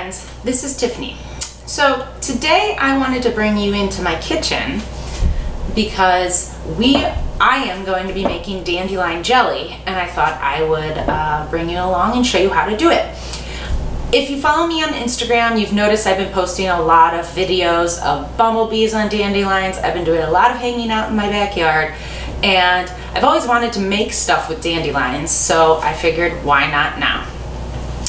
friends, this is Tiffany. So today I wanted to bring you into my kitchen because I am going to be making dandelion jelly, and I thought I would bring you along and show you how to do it. If you follow me on Instagram, you've noticed I've been posting a lot of videos of bumblebees on dandelions. I've been doing a lot of hanging out in my backyard, and I've always wanted to make stuff with dandelions, so I figured why not now.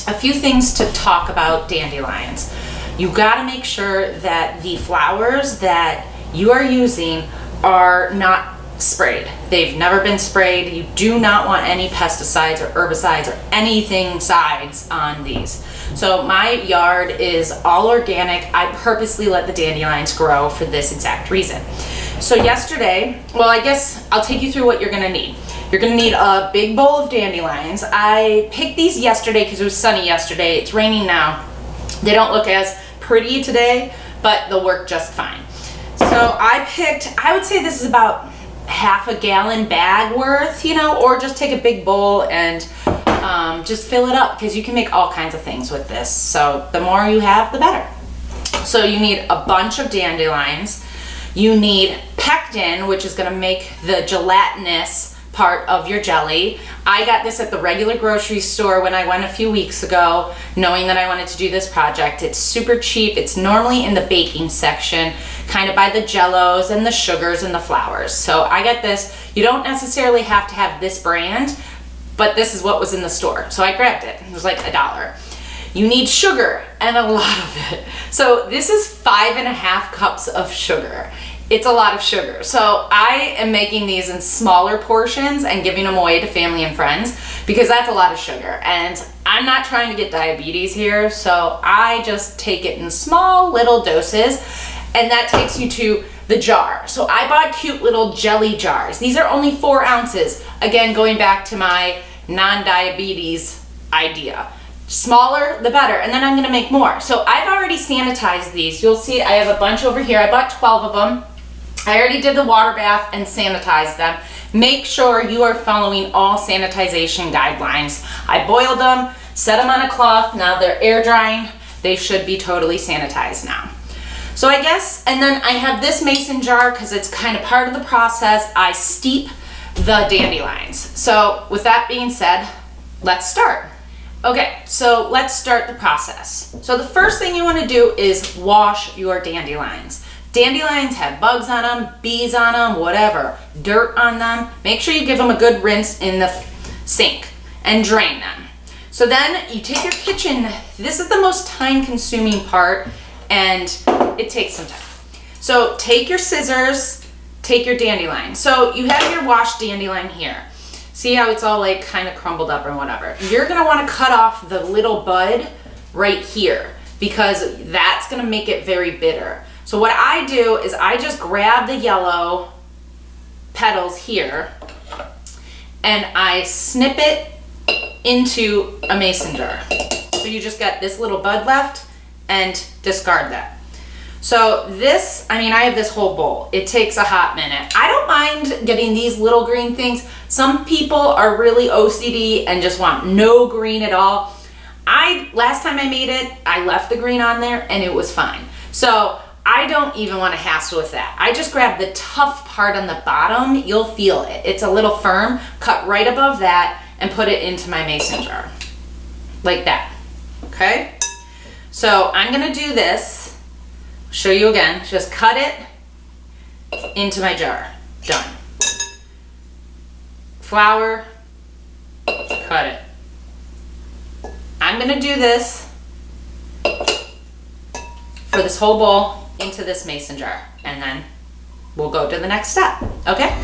A few things to talk about dandelions. You gotta make sure that the flowers that you are using are not sprayed. They've never been sprayed. You do not want any pesticides or herbicides or anything sides on these. So my yard is all organic. I purposely let the dandelions grow for this exact reason. So yesterday, well, I guess I'll take you through what you're gonna need. You're gonna need a big bowl of dandelions. I picked these yesterday because it was sunny yesterday. It's raining now. They don't look as pretty today, but they'll work just fine. So I would say this is about half a gallon bag worth, you know, or just take a big bowl and just fill it up, because you can make all kinds of things with this. So the more you have, the better. So you need a bunch of dandelions. You need pectin, which is gonna make the gelatinous part of your jelly. I got this at the regular grocery store when I went a few weeks ago, knowing that I wanted to do this project. It's super cheap. It's normally in the baking section, kind of by the jellos and the sugars and the flours. So I got this. You don't necessarily have to have this brand, but this is what was in the store. So I grabbed it. It was like $1. You need sugar, and a lot of it. So this is 5.5 cups of sugar. It's a lot of sugar. So I am making these in smaller portions and giving them away to family and friends because that's a lot of sugar. And I'm not trying to get diabetes here, so I just take it in small little doses, and that takes you to the jar. So I bought cute little jelly jars. These are only 4 ounces. Again, going back to my non-diabetes idea. Smaller, the better, and then I'm gonna make more. So I've already sanitized these. You'll see I have a bunch over here. I bought 12 of them. I already did the water bath and sanitized them. Make sure you are following all sanitization guidelines. I boiled them, set them on a cloth. Now they're air drying. They should be totally sanitized now. So I guess, and then I have this mason jar because it's kind of part of the process. I steep the dandelions. So with that being said, let's start. Okay, so let's start the process. So the first thing you want to do is wash your dandelions. Dandelions have bugs on them, bees on them, whatever, dirt on them. Make sure you give them a good rinse in the sink and drain them. So then you take your kitchen. This is the most time-consuming part, and it takes some time. So take your scissors, take your dandelion. So you have your washed dandelion here. See how it's all like kind of crumbled up or whatever. You're gonna wanna cut off the little bud right here because that's gonna make it very bitter. So what I do is I just grab the yellow petals here and I snip it into a mason jar. So you just got this little bud left and discard that. So this, I mean, I have this whole bowl. It takes a hot minute. I don't mind getting these little green things. Some people are really OCD and just want no green at all. Last time I made it, I left the green on there and it was fine. So I don't even want to hassle with that. I just grab the tough part on the bottom. You'll feel it. It's a little firm. Cut right above that and put it into my mason jar. Like that. Okay? So I'm going to do this. Show you again. Just cut it into my jar. Done. Flour. Cut it. I'm going to do this for this whole bowl into this mason jar, and then we'll go to the next step, okay?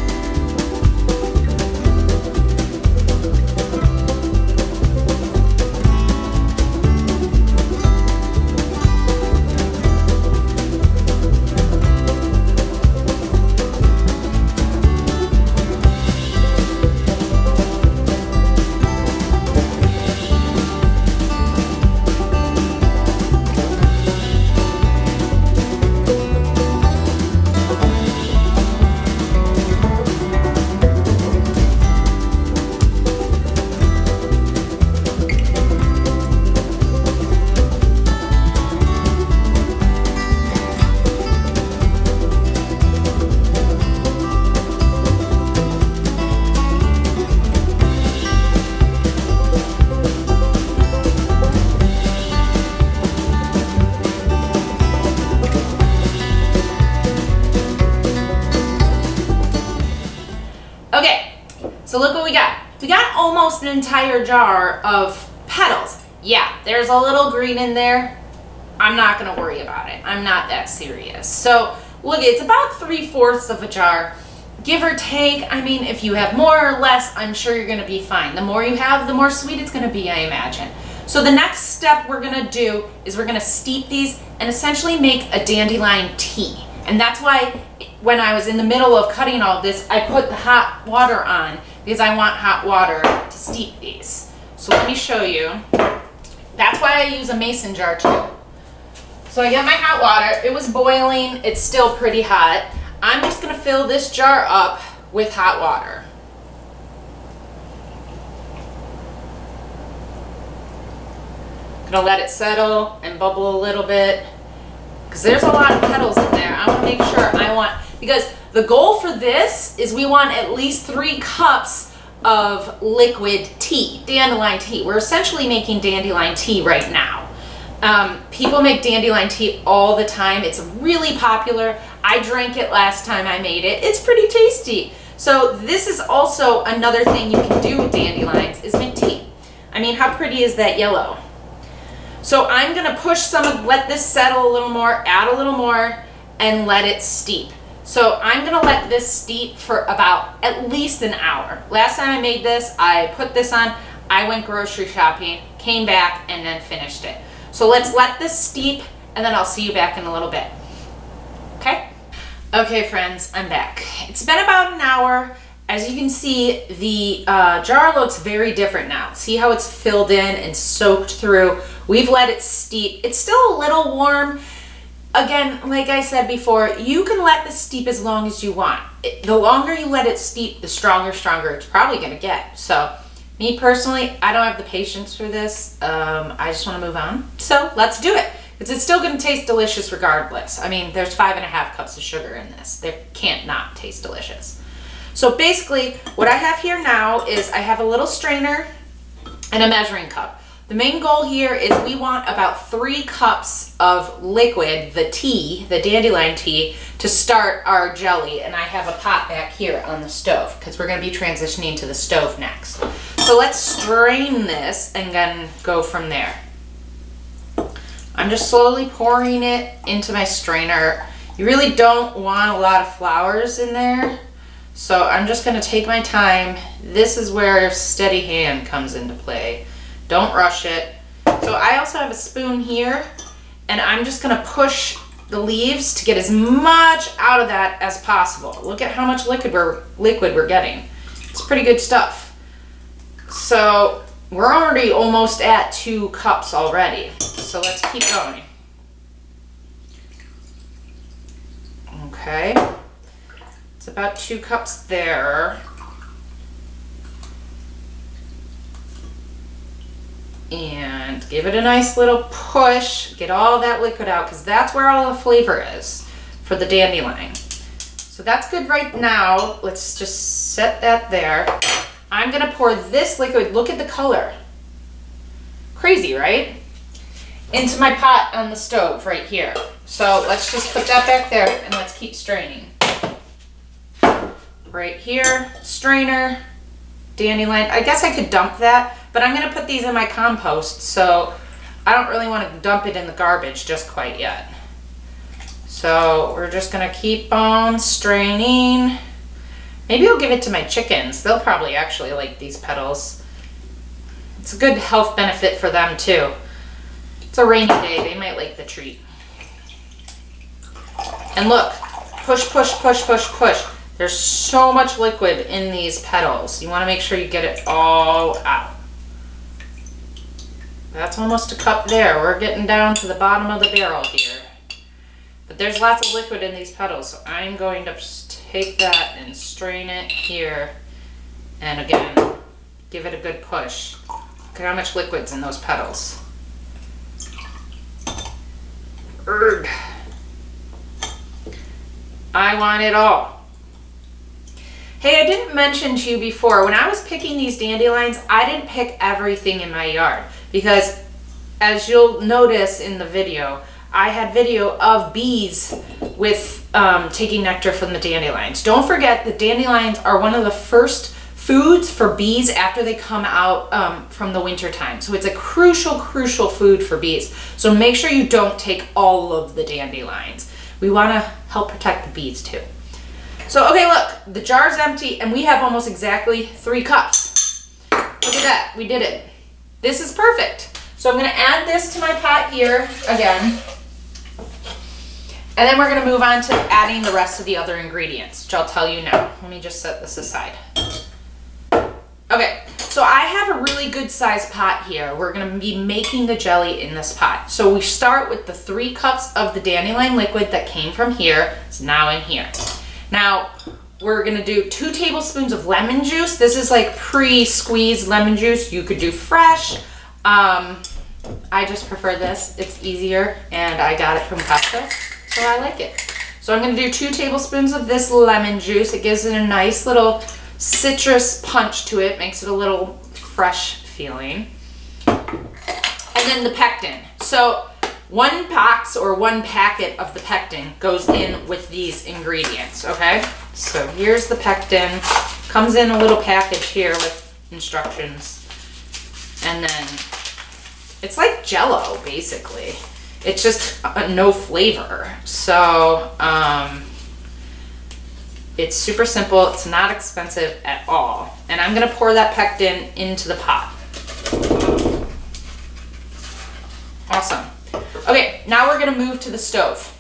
So look what we got. We got almost an entire jar of petals. Yeah, there's a little green in there. I'm not gonna worry about it. I'm not that serious. So look, it's about 3/4 of a jar, give or take. I mean, if you have more or less, I'm sure you're gonna be fine. The more you have, the more sweet it's gonna be, I imagine. So the next step we're gonna do is we're gonna steep these and essentially make a dandelion tea. And that's why when I was in the middle of cutting all this, I put the hot water on because I want hot water to steep these. So let me show you. That's why I use a mason jar too. So I get my hot water. It was boiling. It's still pretty hot. I'm just gonna fill this jar up with hot water. Gonna let it settle and bubble a little bit because there's a lot of petals in there. I want to make sure because the goal for this is we want at least 3 cups of liquid tea, dandelion tea. We're essentially making dandelion tea right now. People make dandelion tea all the time. It's really popular. I drank it last time I made it. It's pretty tasty. So this is also another thing you can do with dandelions is make tea. I mean, how pretty is that yellow? So I'm gonna let this settle a little more, add a little more, and let it steep. So I'm gonna let this steep for about at least an hour. Last time I made this, I put this on, I went grocery shopping, came back, and then finished it. So let's let this steep, and then I'll see you back in a little bit. Okay? Okay, friends, I'm back. It's been about an hour. As you can see, the jar looks very different now. See how it's filled in and soaked through? We've let it steep. It's still a little warm. Again, like I said before, you can let this steep as long as you want. The longer you let it steep, the stronger it's probably gonna get. So, me personally, I don't have the patience for this. I just wanna move on. So, let's do it. Because it's still gonna taste delicious regardless. I mean, there's 5.5 cups of sugar in this. They can't not taste delicious. So basically, what I have here now is I have a little strainer and a measuring cup. The main goal here is we want about 3 cups of liquid, the tea, the dandelion tea, to start our jelly. And I have a pot back here on the stove because we're going to be transitioning to the stove next. So let's strain this and then go from there. I'm just slowly pouring it into my strainer. You really don't want a lot of flowers in there. So I'm just going to take my time. This is where steady hand comes into play. Don't rush it. So I also have a spoon here, and I'm just gonna push the leaves to get as much out of that as possible. Look at how much liquid we're getting. It's pretty good stuff. So we're already almost at 2 cups already. So let's keep going. Okay. It's about 2 cups there. And give it a nice little push, get all that liquid out, because that's where all the flavor is for the dandelion. So that's good right now. Let's just set that there. I'm gonna pour this liquid, look at the color. Crazy, right? Into my pot on the stove right here. So let's just put that back there and let's keep straining. Right here, strainer, dandelion. I guess I could dump that, but I'm gonna put these in my compost, so I don't really want to dump it in the garbage just quite yet. So we're just gonna keep on straining. Maybe I'll give it to my chickens. They'll probably actually like these petals. It's a good health benefit for them too. It's a rainy day, they might like the treat. And look, push, push, push, push, push. There's so much liquid in these petals. You want to make sure you get it all out. That's almost a cup there. We're getting down to the bottom of the barrel here. But there's lots of liquid in these petals, so I'm going to just take that and strain it here. And again, give it a good push. Look at how much liquid's in those petals. Urgh. I want it all. Hey, I didn't mention to you before, when I was picking these dandelions, I didn't pick everything in my yard because, as you'll notice in the video, I had video of bees with taking nectar from the dandelions. Don't forget, the dandelions are one of the first foods for bees after they come out from the winter time. So it's a crucial food for bees. So make sure you don't take all of the dandelions. We want to help protect the bees too. So, okay, look, the jar's empty and we have almost exactly 3 cups. Look at that, we did it. This is perfect. So I'm gonna add this to my pot here again. And then we're gonna move on to adding the rest of the other ingredients, which I'll tell you now. Let me just set this aside. Okay, so I have a really good sized pot here. We're gonna be making the jelly in this pot. So we start with the 3 cups of the dandelion liquid that came from here. It's now in here. Now, we're gonna do 2 tablespoons of lemon juice. This is like pre-squeezed lemon juice. You could do fresh. I just prefer this. It's easier and I got it from Costco, so I like it. So I'm gonna do 2 tablespoons of this lemon juice. It gives it a nice little citrus punch to it, makes it a little fresh feeling. And then the pectin. So 1 box or 1 packet of the pectin goes in with these ingredients, okay? So here's the pectin. Comes in a little package here with instructions. And then it's like Jell-O, basically. It's just no flavor. So it's super simple. It's not expensive at all. And I'm gonna pour that pectin into the pot. Awesome. Okay, now we're gonna move to the stove.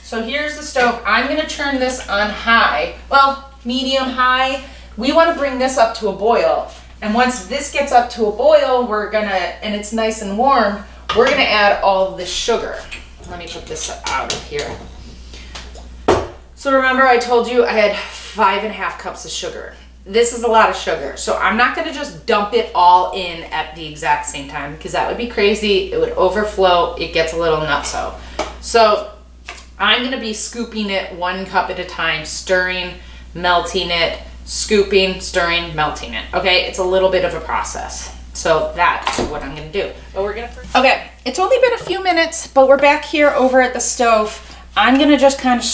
So here's the stove. I'm gonna turn this on high, well, medium high. We wanna bring this up to a boil. And once this gets up to a boil, and it's nice and warm, we're gonna add all of this sugar. Let me put this out of here. So remember I told you I had 5.5 cups of sugar. This is a lot of sugar. So I'm not gonna just dump it all in at the exact same time because that would be crazy. It would overflow. It gets a little nutso. So I'm gonna be scooping it 1 cup at a time, stirring, melting it, scooping, stirring, melting it. Okay, it's a little bit of a process. So that's what I'm gonna do. But okay, it's only been a few minutes, but we're back here over at the stove. I'm gonna just kind of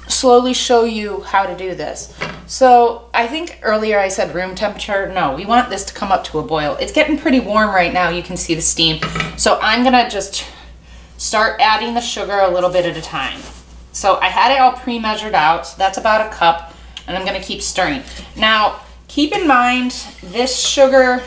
slowly show you how to do this. So I think earlier I said room temperature. No, we want this to come up to a boil. It's getting pretty warm right now. You can see the steam. So I'm gonna just start adding the sugar a little bit at a time. So I had it all pre-measured out. So that's about 1 cup. And I'm gonna keep stirring. Now, keep in mind, this sugar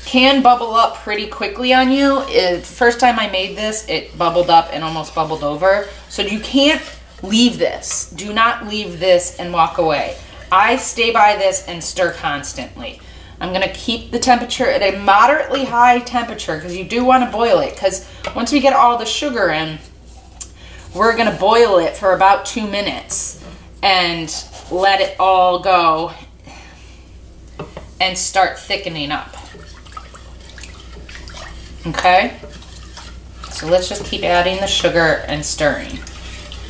can bubble up pretty quickly on you. First time I made this, it bubbled up and almost bubbled over. So you can't leave this. Do not leave this and walk away. I stay by this and stir constantly. I'm gonna keep the temperature at a moderately high temperature because you do wanna boil it, because once we get all the sugar in, we're gonna boil it for about 2 minutes and let it all go and start thickening up. Okay? So let's just keep adding the sugar and stirring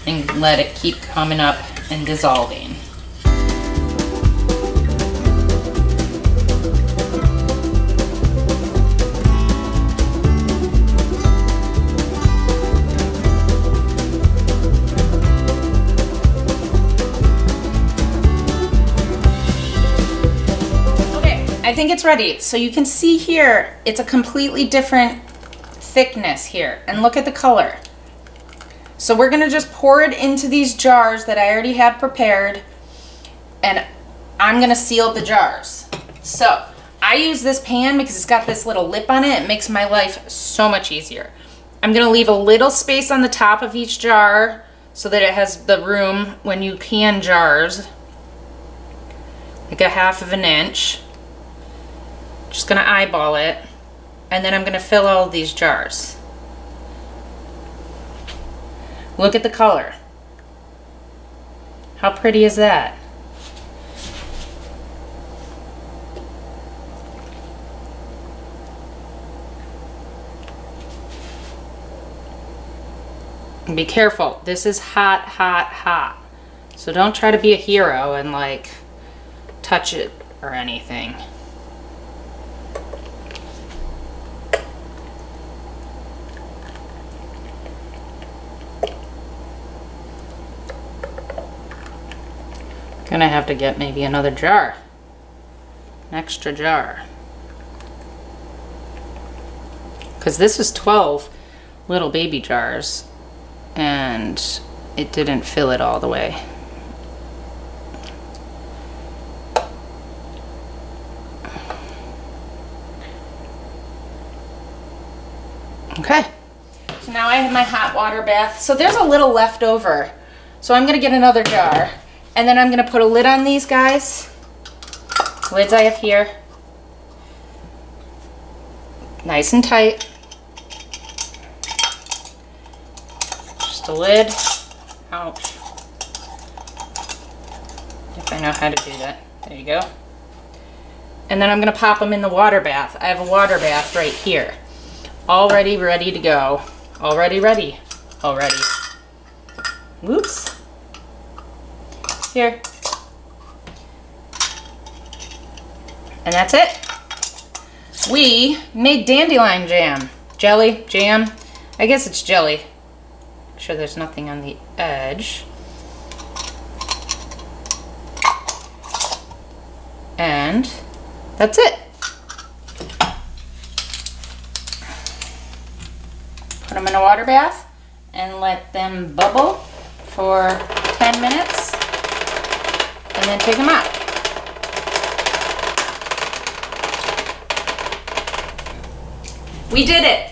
and let it keep coming up and dissolving. I think it's ready. So you can see here, it's a completely different thickness here. And look at the color. So we're gonna just pour it into these jars that I already had prepared, and I'm gonna seal the jars. So I use this pan because it's got this little lip on it. It makes my life so much easier. I'm gonna leave a little space on the top of each jar so that it has the room when you can jars, like a 1/2 inch. Just gonna eyeball it, and then I'm gonna fill all these jars. Look at the color. How pretty is that? And be careful, this is hot, hot, hot. So don't try to be a hero and like touch it or anything. Gonna have to get maybe another jar, an extra jar. Because this was 12 little baby jars and it didn't fill it all the way. Okay, so now I have my hot water bath. So there's a little left over. So I'm gonna get another jar and then I'm gonna put a lid on these guys. Lids I have here. Nice and tight. Just a lid. Ouch. If I know how to do that. There you go. And then I'm gonna pop them in the water bath. I have a water bath right here. Already ready to go. Already ready. Already. Whoops. Here. And that's it. We made dandelion jam. Jelly, jam. I guess it's jelly. Make sure there's nothing on the edge. And that's it. Put them in a water bath and let them bubble for 10 minutes and then take them out. We did it.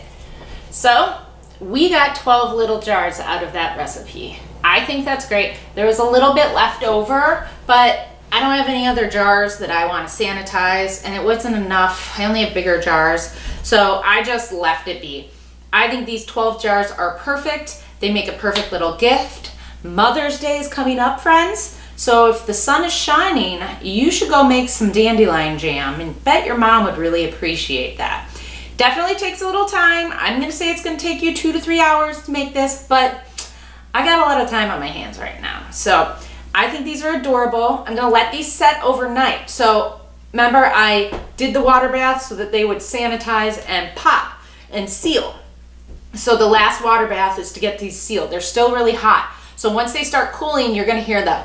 So we got 12 little jars out of that recipe. I think that's great. There was a little bit left over, but I don't have any other jars that I want to sanitize and it wasn't enough. I only have bigger jars, so I just left it be. I think these 12 jars are perfect. They make a perfect little gift. Mother's Day is coming up, friends. So if the sun is shining, you should go make some dandelion jam and bet your mom would really appreciate that. Definitely takes a little time. I'm gonna say it's gonna take you 2 to 3 hours to make this, but I got a lot of time on my hands right now. So I think these are adorable. I'm gonna let these set overnight. So remember, I did the water bath so that they would sanitize and pop and seal. So the last water bath is to get these sealed. They're still really hot. So once they start cooling, you're gonna hear the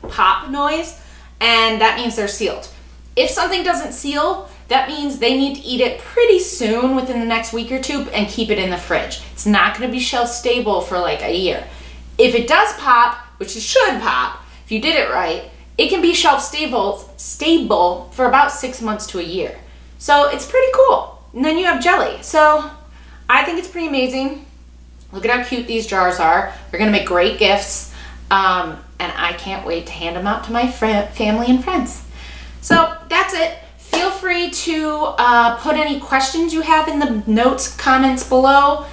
pop noise, and that means they're sealed. If something doesn't seal, that means they need to eat it pretty soon, within the next week or two, and keep it in the fridge. It's not gonna be shelf stable for like a year. If it does pop, which it should pop, if you did it right, it can be shelf stable for about 6 months to a year. So it's pretty cool. And then you have jelly. So I think it's pretty amazing. Look at how cute these jars are. They're gonna make great gifts. And I can't wait to hand them out to my family and friends. So that's it. Feel free to put any questions you have in the notes, comments below,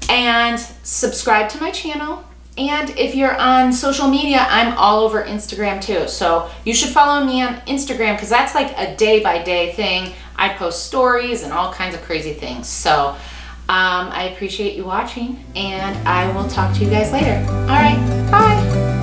and subscribe to my channel. And if you're on social media, I'm all over Instagram too. So you should follow me on Instagram because that's like a day-by-day thing. I post stories and all kinds of crazy things. So I appreciate you watching, and I will talk to you guys later. All right, bye.